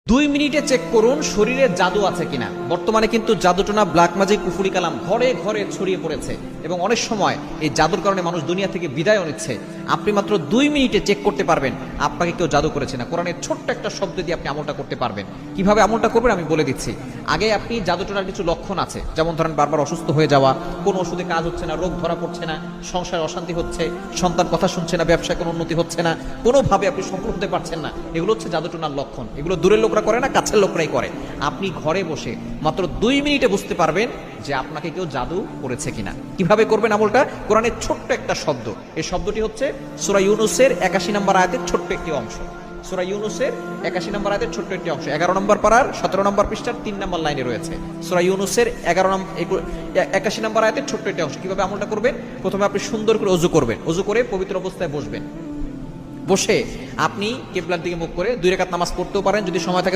2 মিনিটে চেক করুন শরীরে জাদু আছে কিনা। বর্তমানে কিন্তু জাদুটোনা, ব্ল্যাক ম্যাজিক, কুফুরি কালাম ঘরে ঘরে ছড়িয়ে পড়েছে এবং অনেক সময় এই জাদুর কারণে মানুষ দুনিয়া থেকে বিদায়ও নিচ্ছে। আপনি মাত্র 2 মিনিটে চেক করতে পারবেন আপনাকে কেউ জাদু করেছে না। কোরআনের ছোট্ট একটা শব্দ দিয়ে আপনি আমলটা করতে পারবেন। কিভাবে আমলটা করবেন আমি বলে দিচ্ছি। আগে আপনি জাদুটোনার কিছু লক্ষণ আছে, যেমন ধরেন বারবার অসুস্থ হয়ে যাওয়া, কোনো ওষুধে কাজ হচ্ছে না, রোগ ধরা পড়ছে না, সংসারে অশান্তি হচ্ছে, সন্তান কথা শুনছে না, ব্যবসায় কোনো উন্নতি হচ্ছে না, কোনোভাবে আপনি সফল হতে পারছেন না, এগুলো হচ্ছে জাদুটোনার লক্ষণ। এগুলো দূরের লোকরা করে না, কাছের লোকরাই করে। আপনি ঘরে বসে মাত্র 2 মিনিটে বুঝতে পারবেন যে আপনাকে কেউ জাদু করেছে কিনা। কিভাবে করবেন আমলটা? কোরআনের ছোট্ট একটা শব্দ, এই শব্দটি হচ্ছে সূরা ইউনূসের 81 নম্বর আয়াতের ছোট্ট একটি অংশ। সূরা ইউনূসের 81 নম্বর আয়াতের ছোট্ট একটি অংশ, 11 নম্বর পারার 17 নম্বর পৃষ্ঠার 3 নম্বর লাইনে রয়েছে। সূরা ইউনূসের 81 নম্বর আয়াতের ছোট্ট একটি অংশ। কিভাবে আমলটা করবেন? প্রথমে আপনি সুন্দর করে ওযু করবেন, ওযু করে পবিত্র অবস্থায় বসবেন। বসে আপনি কিবলার দিকে মুখ করে 2 রাকাত নামাজ পড়তেও পারেন, যদি সময় থাকে